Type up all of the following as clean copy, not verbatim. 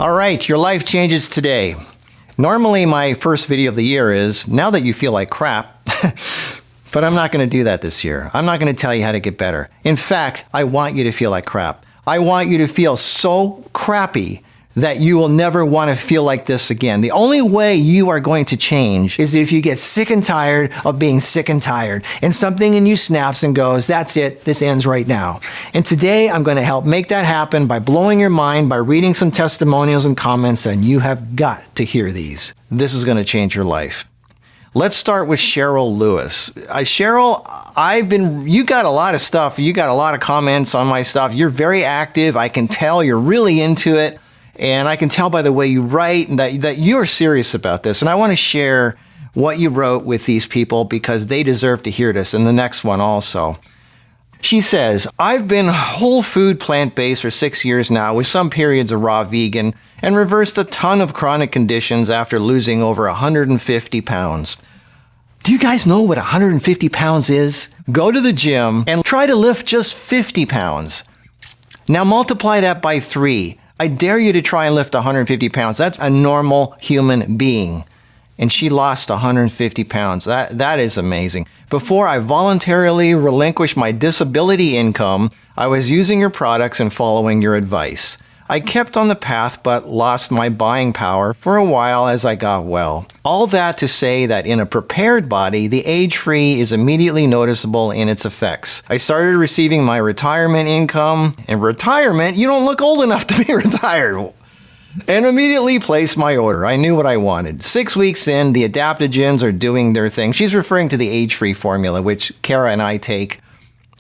All right, your life changes today. Normally, my first video of the year is, now that you feel like crap, but I'm not going to do that this year. I'm not going to tell you how to get better. In fact, I want you to feel like crap. I want you to feel so crappy that you will never want to feel like this again. The only way you are going to change is if you get sick and tired of being sick and tired, and something in you snaps and goes, that's it, this ends right now. And today I'm going to help make that happen by blowing your mind, by reading some testimonials and comments, and you have got to hear these. This is going to change your life. Let's start with Cheryl Lewis. Cheryl, you got a lot of stuff. You got a lot of comments on my stuff. You're very active. I can tell you're really into it. And I can tell by the way you write that you're serious about this. And I want to share what you wrote with these people because they deserve to hear this, and the next one also. She says, I've been whole food plant-based for 6 years now with some periods of raw vegan and reversed a ton of chronic conditions after losing over 150 pounds. Do you guys know what 150 pounds is? Go to the gym and try to lift just 50 pounds. Now multiply that by 3. I dare you to try and lift 150 pounds. That's a normal human being. And she lost 150 pounds. That is amazing. Before I voluntarily relinquished my disability income, I was using your products and following your advice. I kept on the path but lost my buying power for a while as I got well. All that to say that in a prepared body, the age-free is immediately noticeable in its effects. I started receiving my retirement income. In retirement, you don't look old enough to be retired. And immediately placed my order. I knew what I wanted. 6 weeks in, the adaptogens are doing their thing. She's referring to the age-free formula, which Kara and I take.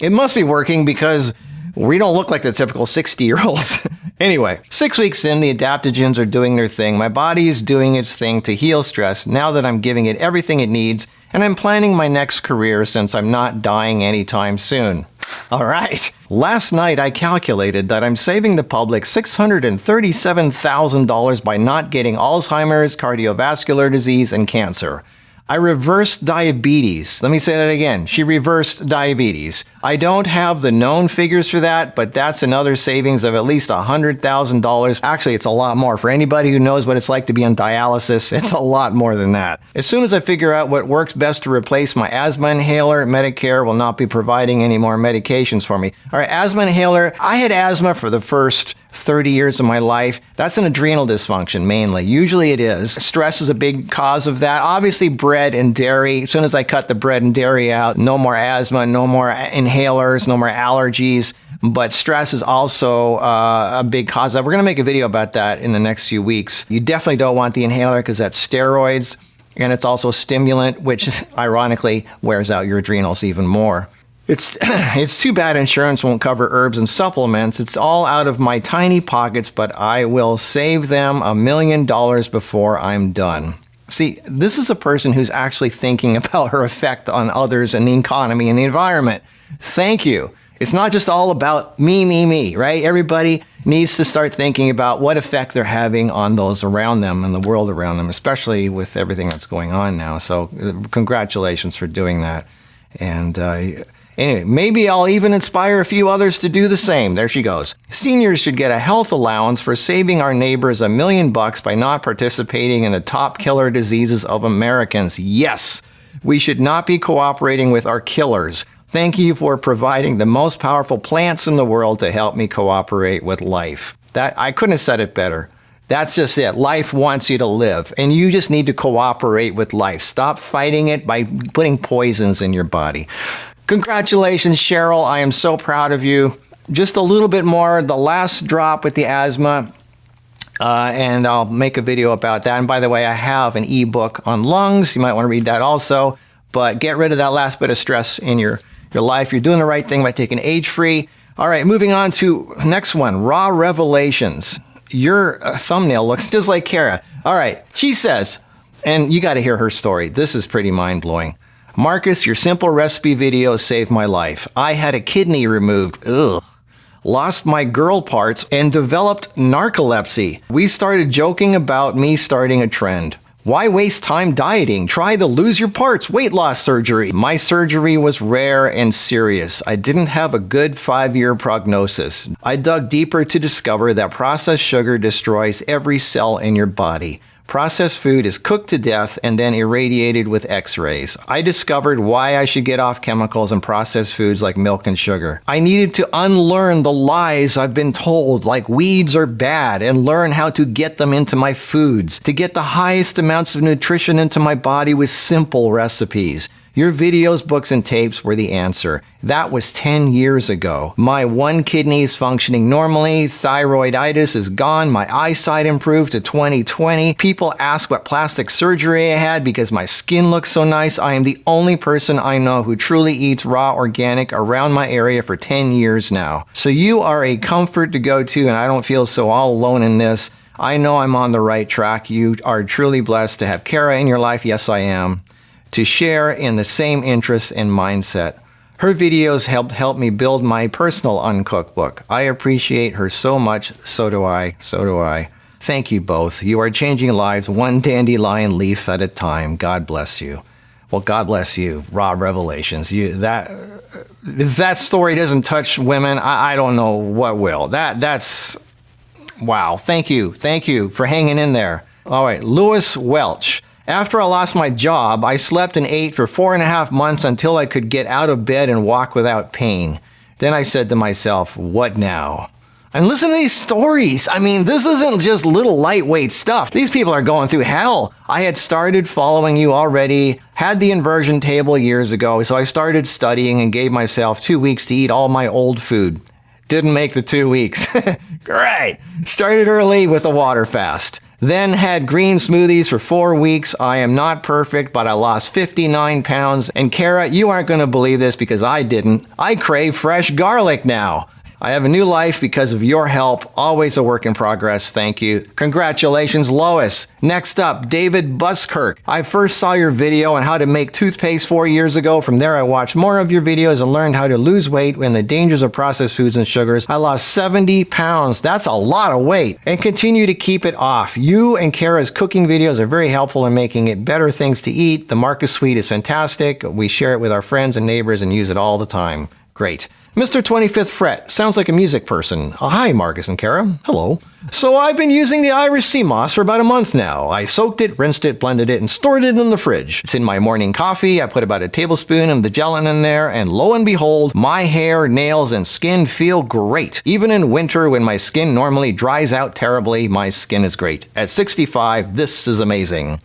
It must be working because we don't look like the typical 60-year-olds. Anyway, 6 weeks in, the adaptogens are doing their thing. My body is doing its thing to heal stress now that I'm giving it everything it needs, and I'm planning my next career since I'm not dying anytime soon. All right. Last night, I calculated that I'm saving the public $637,000 by not getting Alzheimer's, cardiovascular disease, and cancer. I reversed diabetes. Let me say that again. She reversed diabetes. I don't have the known figures for that, but that's another savings of at least $100,000. Actually, it's a lot more. For anybody who knows what it's like to be on dialysis, it's a lot more than that. As soon as I figure out what works best to replace my asthma inhaler, Medicare will not be providing any more medications for me. All right, asthma inhaler. I had asthma for the first 30 years of my life. That's an adrenal dysfunction mainly. Usually it is. Stress is a big cause of that. Obviously bread and dairy. As soon as I cut the bread and dairy out, no more asthma, no more inhalers, no more allergies. But stress is also a big cause of that. We're going to make a video about that in the next few weeks. You definitely don't want the inhaler because that's steroids, and it's also a stimulant, which ironically wears out your adrenals even more. It's too bad insurance won't cover herbs and supplements. It's all out of my tiny pockets, but I will save them $1 million before I'm done. See, this is a person who's actually thinking about her effect on others and the economy and the environment. Thank you. It's not just all about me, right? Everybody needs to start thinking about what effect they're having on those around them and the world around them, especially with everything that's going on now. So congratulations for doing that. And anyway, maybe I'll even inspire a few others to do the same. There she goes. Seniors should get a health allowance for saving our neighbors $1 million by not participating in the top killer diseases of Americans. Yes, we should not be cooperating with our killers. Thank you for providing the most powerful plants in the world to help me cooperate with life. That I couldn't have said it better. That's just it. Life wants you to live, and you just need to cooperate with life. Stop fighting it by putting poisons in your body. Congratulations, Cheryl. I am so proud of you. Just a little bit more, the last drop with the asthma, and I'll make a video about that. And by the way, I have an ebook on lungs. You might want to read that also. But get rid of that last bit of stress in your life. You're doing the right thing by taking age-free. All right, moving on to next one, Raw Revelations. Your thumbnail looks just like Kara. All right, she says, and you got to hear her story. This is pretty mind-blowing. Markus, your simple recipe videos saved my life. I had a kidney removed. Ugh. Lost my girl parts and developed narcolepsy. We started joking about me starting a trend. Why waste time dieting? Try the lose your parts weight loss surgery. My surgery was rare and serious. I didn't have a good 5-year prognosis. I dug deeper to discover that processed sugar destroys every cell in your body. Processed food is cooked to death and then irradiated with X-rays. I discovered why I should get off chemicals and processed foods like milk and sugar. I needed to unlearn the lies I've been told, like weeds are bad, and learn how to get them into my foods, to get the highest amounts of nutrition into my body with simple recipes. Your videos, books, and tapes were the answer. That was 10 years ago. My one kidney is functioning normally. Thyroiditis is gone. My eyesight improved to 20/20. People ask what plastic surgery I had because my skin looks so nice. I am the only person I know who truly eats raw organic around my area for 10 years now. So you are a comfort to go to, and I don't feel so all alone in this. I know I'm on the right track. You are truly blessed to have Kara in your life. Yes, I am. To share in the same interests and mindset. Her videos helped me build my personal uncooked book. I appreciate her so much. So do I. So do I. Thank you both. You are changing lives one dandelion leaf at a time. God bless you. Well, God bless you. Raw revelations. If that story doesn't touch women, I don't know what will. That's wow. Thank you. Thank you for hanging in there. All right. Lewis Welch. After I lost my job, I slept and ate for 4.5 months until I could get out of bed and walk without pain. Then I said to myself, what now? And listen to these stories. I mean, this isn't just little lightweight stuff. These people are going through hell. I had started following you already, had the inversion table years ago, so I started studying and gave myself 2 weeks to eat all my old food. Didn't make the 2 weeks. Great. Started early with a water fast. Then had green smoothies for 4 weeks. I am not perfect, but I lost 59 pounds. And Kara, you aren't going to believe this because I didn't. I crave fresh garlic now. I have a new life because of your help. Always a work in progress. Thank you. Congratulations, Lois. Next up, David Buskirk. I first saw your video on how to make toothpaste 4 years ago. From there, I watched more of your videos and learned how to lose weight and the dangers of processed foods and sugars. I lost 70 pounds. That's a lot of weight. And continue to keep it off. You and Kara's cooking videos are very helpful in making it better things to eat. The Markus Suite is fantastic. We share it with our friends and neighbors and use it all the time. Great. Mr. 25th Fret, sounds like a music person. Hi, Markus and Kara. Hello. So I've been using the Irish sea moss for about a month now. I soaked it, rinsed it, blended it, and stored it in the fridge. It's in my morning coffee. I put about a tablespoon of the gelatin in there, and lo and behold, my hair, nails, and skin feel great. Even in winter, when my skin normally dries out terribly, my skin is great. At 65, this is amazing.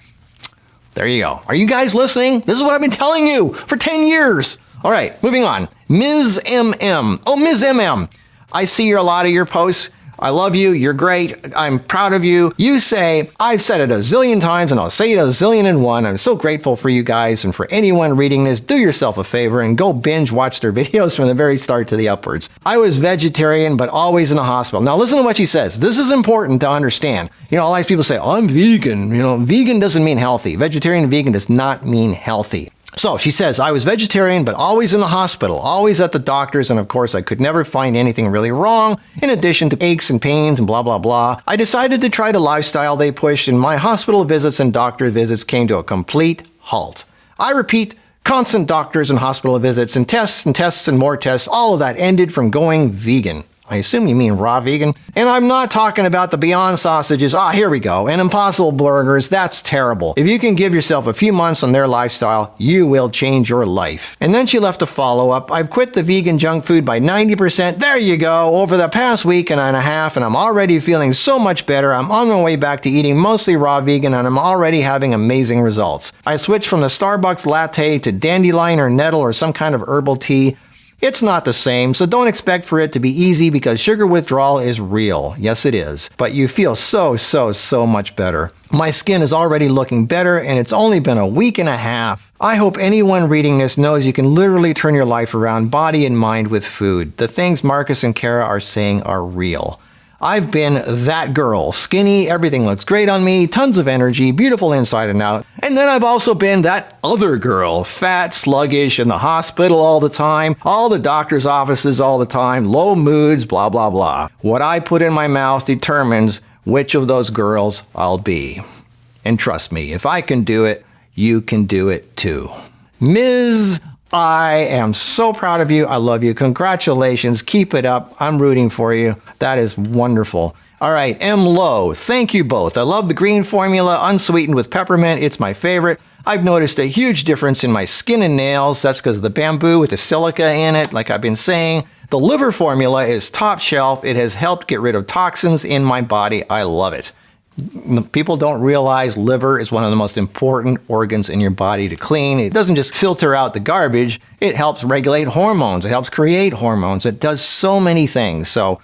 There you go. Are you guys listening? This is what I've been telling you for 10 years. All right, moving on. Ms. MM. Oh, Ms. MM. I see a lot of your posts. I love you. You're great. I'm proud of you. You say, I've said it a zillion times and I'll say it a zillion and one. I'm so grateful for you guys. And for anyone reading this, do yourself a favor and go binge watch their videos from the very start to the upwards. I was vegetarian, but always in the hospital. Now listen to what she says. This is important to understand. You know, a lot of people say, I'm vegan. You know, vegan doesn't mean healthy. Vegetarian and vegan does not mean healthy. So she says, I was vegetarian, but always in the hospital, always at the doctor's, and of course I could never find anything really wrong, in addition to aches and pains and blah, blah, blah. I decided to try the lifestyle they pushed, and my hospital visits and doctor visits came to a complete halt. I repeat, constant doctors and hospital visits and tests and more tests, all of that ended from going vegan. I assume you mean raw vegan. And I'm not talking about the Beyond sausages. Here we go. And Impossible burgers. That's terrible. If you can give yourself a few months on their lifestyle, you will change your life. And then she left a follow-up. I've quit the vegan junk food by 90%. There you go. Over the past week and a half, and I'm already feeling so much better. I'm on my way back to eating mostly raw vegan, and I'm already having amazing results. I switched from the Starbucks latte to dandelion or nettle or some kind of herbal tea. It's not the same, so don't expect for it to be easy because sugar withdrawal is real. Yes, it is. But you feel so much better. My skin is already looking better, and it's only been a week and a half. I hope anyone reading this knows you can literally turn your life around, body and mind, with food. The things Markus and Kara are saying are real. I've been that girl, skinny, everything looks great on me, tons of energy, beautiful inside and out. And then I've also been that other girl, fat, sluggish, in the hospital all the time, all the doctor's offices all the time, low moods, blah, blah, blah. What I put in my mouth determines which of those girls I'll be. And trust me, if I can do it, you can do it too. Ms. I am so proud of you. I love you. Congratulations. Keep it up. I'm rooting for you. That is wonderful. All right, M. Lowe, thank you both. I love the green formula, unsweetened with peppermint. It's my favorite. I've noticed a huge difference in my skin and nails. That's because of the bamboo with the silica in it, like I've been saying. The liver formula is top shelf. It has helped get rid of toxins in my body. I love it. People don't realize liver is one of the most important organs in your body to clean. It doesn't just filter out the garbage. It helps regulate hormones. It helps create hormones. It does so many things. So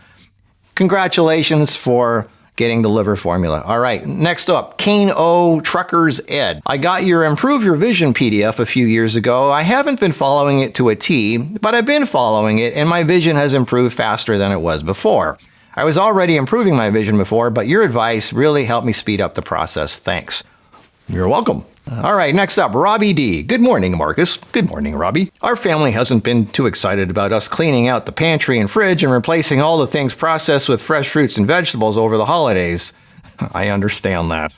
congratulations for getting the liver formula. All right, next up, Kane O. Truckers Ed. I got your Improve Your Vision PDF a few years ago. I haven't been following it to a T, but I've been following it, and my vision has improved faster than it was before. I was already improving my vision before, but your advice really helped me speed up the process. Thanks. You're welcome. All right, next up, Robbie D. Good morning, Marcus. Good morning, Robbie. Our family hasn't been too excited about us cleaning out the pantry and fridge and replacing all the things processed with fresh fruits and vegetables over the holidays. I understand that.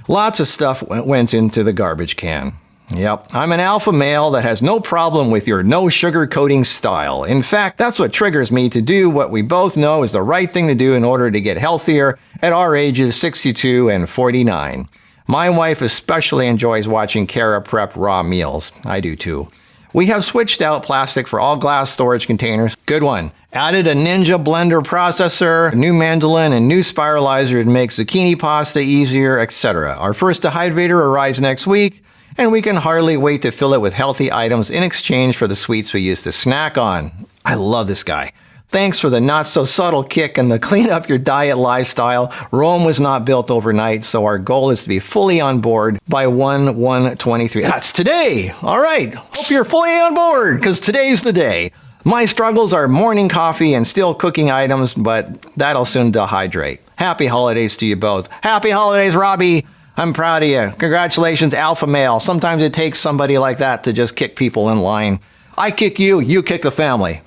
Lots of stuff went into the garbage can. Yep, I'm an alpha male that has no problem with your no sugar coating style. In fact, that's what triggers me to do what we both know is the right thing to do in order to get healthier at our ages 62 and 49. My wife especially enjoys watching Kara prep raw meals. I do too. We have switched out plastic for all glass storage containers. Good one. Added a Ninja blender processor, a new mandolin, and new spiralizer to make zucchini pasta easier, etc. Our first dehydrator arrives next week, and we can hardly wait to fill it with healthy items in exchange for the sweets we used to snack on. I love this guy. Thanks for the not-so-subtle kick and the clean up your diet lifestyle. Rome was not built overnight, so our goal is to be fully on board by 1/1/23. That's today! All right, hope you're fully on board, because today's the day. My struggles are morning coffee and still cooking items, but that'll soon dehydrate. Happy holidays to you both. Happy holidays, Robbie! I'm proud of you. Congratulations, alpha male. Sometimes it takes somebody like that to just kick people in line. I kick you, you kick the family.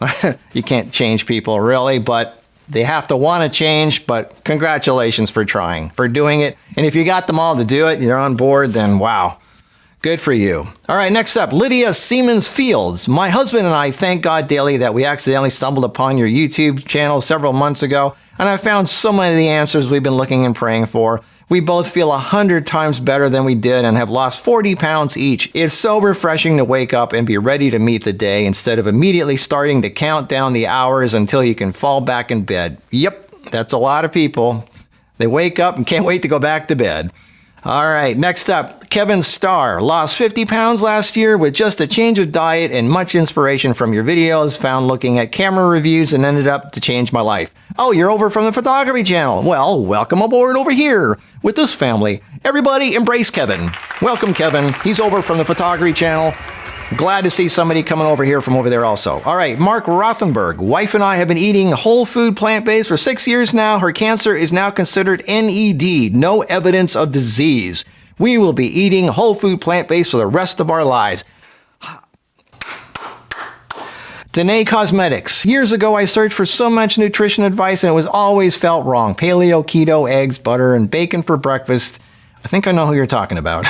You can't change people, really, but they have to want to change. But congratulations for trying, for doing it. And if you got them all to do it, you're on board, then wow. Good for you. All right, next up, Lydia Siemens Fields. My husband and I thank God daily that we accidentally stumbled upon your YouTube channel several months ago, and I found so many of the answers we've been looking and praying for. We both feel 100 times better than we did and have lost 40 pounds each. It's so refreshing to wake up and be ready to meet the day instead of immediately starting to count down the hours until you can fall back in bed. Yep, that's a lot of people. They wake up and can't wait to go back to bed. All right, next up, Kevin Starr. Lost 50 pounds last year with just a change of diet and much inspiration from your videos. Found looking at camera reviews and ended up to change my life. Oh, you're over from the photography channel. Well, welcome aboard over here with this family. Everybody embrace Kevin. Welcome, Kevin. He's over from the photography channel. Glad to see somebody coming over here from over there also. All right, Mark Rothenberg. Wife and I have been eating whole food plant-based for 6 years now. Her cancer is now considered NED, no evidence of disease. We will be eating whole food plant-based for the rest of our lives. Danae Cosmetics. Years ago, I searched for so much nutrition advice and it was always felt wrong. Paleo, keto, eggs, butter, and bacon for breakfast. I think I know who you're talking about.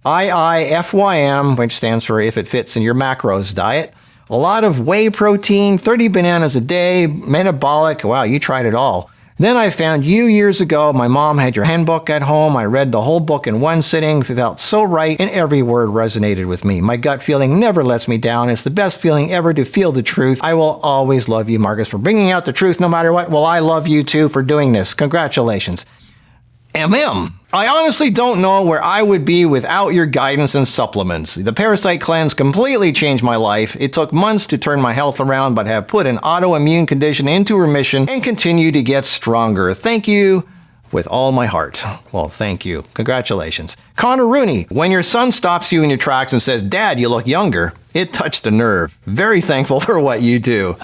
IIFYM, which stands for if it fits in your macros diet. A lot of whey protein, 30 bananas a day, metabolic. Wow, you tried it all. Then I found you years ago. My mom had your handbook at home. I read the whole book in one sitting. It felt so right, and every word resonated with me. My gut feeling never lets me down. It's the best feeling ever to feel the truth. I will always love you, Marcus, for bringing out the truth no matter what. Well, I love you, too, for doing this. Congratulations. MM. I honestly don't know where I would be without your guidance and supplements. The Parasite Cleanse completely changed my life. It took months to turn my health around, but have put an autoimmune condition into remission and continue to get stronger. Thank you with all my heart. Well, thank you. Congratulations. Connor Rooney, when your son stops you in your tracks and says, "Dad, you look younger," it touched a nerve. Very thankful for what you do.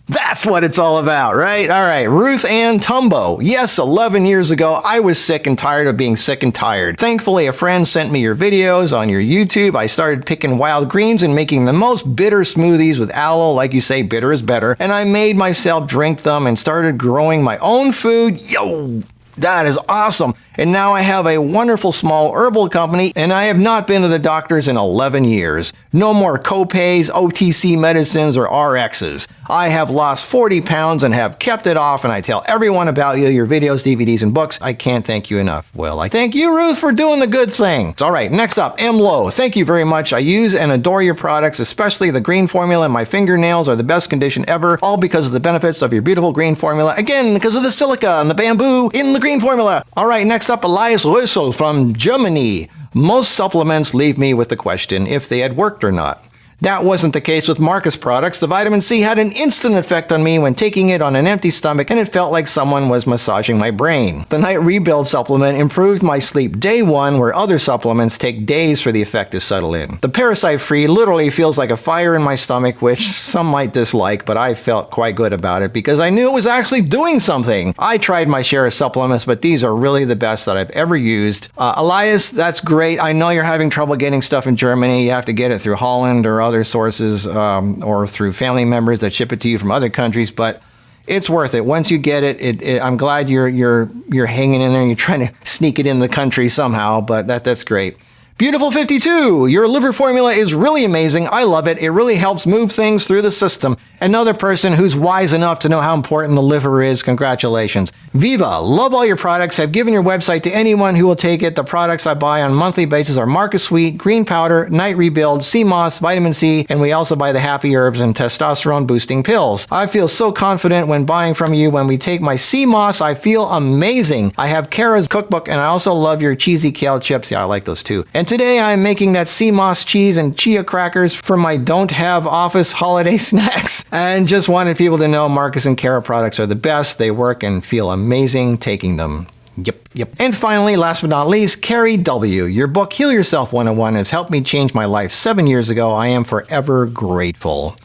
That's what it's all about, right? All right, Ruth Ann Tumbo. Yes, 11 years ago, I was sick and tired of being sick and tired. Thankfully, a friend sent me your videos on your YouTube. I started picking wild greens and making the most bitter smoothies with aloe. Like you say, bitter is better. And I made myself drink them and started growing my own food. Yo! That is awesome. And now I have a wonderful small herbal company, and I have not been to the doctors in 11 years. No more copays, OTC medicines, or RXs. I have lost 40 pounds and have kept it off, and I tell everyone about you, your videos, DVDs, and books. I can't thank you enough. Well, I thank you, Ruth, for doing the good thing. All right, next up, M. Lowe. Thank you very much. I use and adore your products, especially the green formula. My fingernails are the best condition ever, all because of the benefits of your beautiful green formula. Again, because of the silica and the bamboo in the green formula. All right, next up, Elias Rössel from Germany. Most supplements leave me with the question if they had worked or not. That wasn't the case with Markus products. The vitamin C had an instant effect on me when taking it on an empty stomach, and it felt like someone was massaging my brain. The Night Rebuild supplement improved my sleep day one, where other supplements take days for the effect to settle in. The Parasite Free literally feels like a fire in my stomach, which some might dislike, but I felt quite good about it because I knew it was actually doing something. I tried my share of supplements, but these are really the best that I've ever used. Elias, that's great. I know you're having trouble getting stuff in Germany. You have to get it through Holland or other sources or through family members that ship it to you from other countries, but it's worth it. Once you get it, I'm glad you're hanging in there and you're trying to sneak it in the country somehow, but that's great. Beautiful 52, your liver formula is really amazing. I love it. It really helps move things through the system. Another person who's wise enough to know how important the liver is. Congratulations. Viva, love all your products. I've given your website to anyone who will take it. The products I buy on a monthly basis are Markus Sweet, Green Powder, Night Rebuild, Sea Moss, Vitamin C, and we also buy the Happy Herbs and testosterone boosting pills. I feel so confident when buying from you. When we take my Sea Moss, I feel amazing. I have Kara's cookbook, and I also love your cheesy kale chips. Yeah, I like those too. And today I'm making that Sea Moss cheese and chia crackers for my don't have office holiday snacks. And just wanted people to know Markus and Kara products are the best. They work and feel amazing taking them. Yep. And finally, last but not least, Carrie W. Your book, Heal Yourself 101, has helped me change my life 7 years ago. I am forever grateful.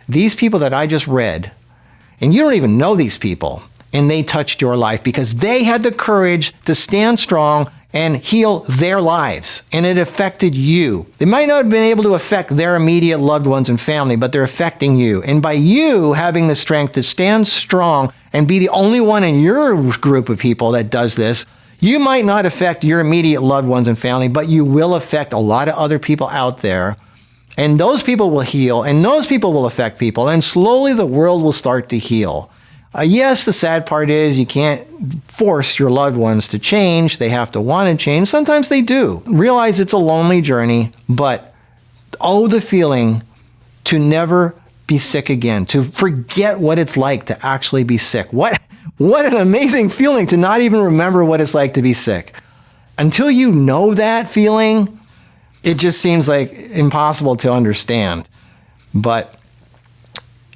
These people that I just read, and you don't even know these people, and they touched your life because they had the courage to stand strong and heal their lives, and it affected you. They might not have been able to affect their immediate loved ones and family, but they're affecting you. And by you having the strength to stand strong and be the only one in your group of people that does this, you might not affect your immediate loved ones and family, but you will affect a lot of other people out there. And those people will heal, and those people will affect people, and slowly the world will start to heal. Yes, the sad part is you can't force your loved ones to change. They have to want to change. Sometimes they do. Realize it's a lonely journey, but the feeling to never be sick again, to forget what it's like to actually be sick. What an amazing feeling to not even remember what it's like to be sick. Until you know that feeling, it just seems like impossible to understand. But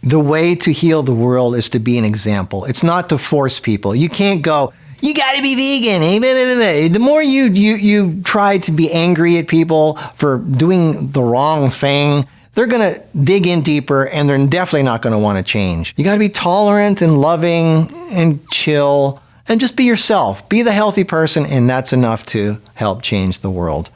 the way to heal the world is to be an example. It's not to force people. You can't go, you got to be vegan. The more you try to be angry at people for doing the wrong thing, they're going to dig in deeper, and they're definitely not going to want to change. You got to be tolerant and loving and chill and just be yourself. Be the healthy person, and that's enough to help change the world.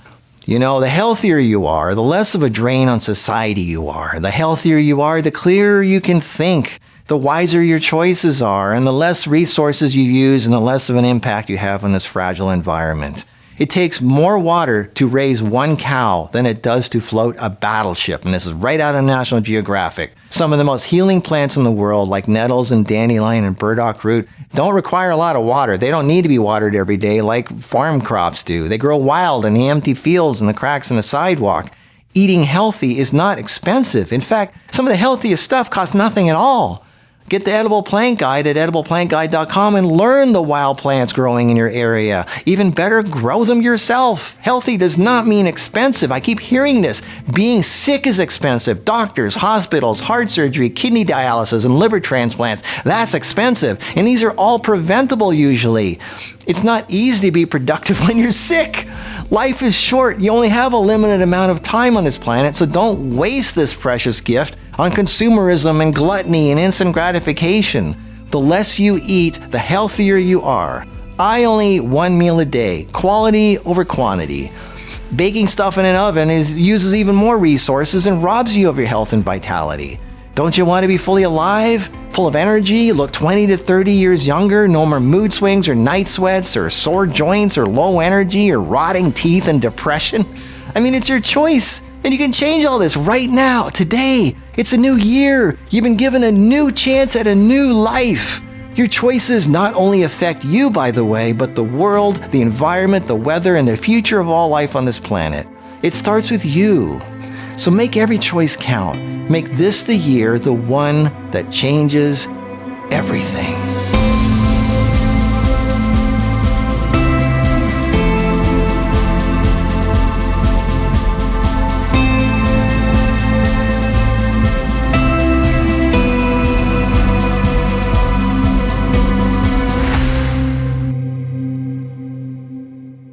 You know, the healthier you are, the less of a drain on society you are. The healthier you are, the clearer you can think, the wiser your choices are, and the less resources you use and the less of an impact you have on this fragile environment. It takes more water to raise one cow than it does to float a battleship. And this is right out of National Geographic. Some of the most healing plants in the world, like nettles and dandelion and burdock root, don't require a lot of water. They don't need to be watered every day like farm crops do. They grow wild in the empty fields and the cracks in the sidewalk. Eating healthy is not expensive. In fact, some of the healthiest stuff costs nothing at all. Get the Edible Plant Guide at edibleplantguide.com and learn the wild plants growing in your area. Even better, grow them yourself. Healthy does not mean expensive. I keep hearing this. Being sick is expensive. Doctors, hospitals, heart surgery, kidney dialysis, and liver transplants, that's expensive. And these are all preventable usually. It's not easy to be productive when you're sick. Life is short. You only have a limited amount of time on this planet, so don't waste this precious gift on consumerism and gluttony and instant gratification. The less you eat, the healthier you are. I only eat one meal a day, quality over quantity. Baking stuff in an oven uses even more resources and robs you of your health and vitality. Don't you want to be fully alive, full of energy, look 20 to 30 years younger, no more mood swings or night sweats or sore joints or low energy or rotting teeth and depression? I mean, it's your choice, and you can change all this right now, today. It's a new year. You've been given a new chance at a new life. Your choices not only affect you, by the way, but the world, the environment, the weather, and the future of all life on this planet. It starts with you. So make every choice count. Make this the year, the one that changes everything.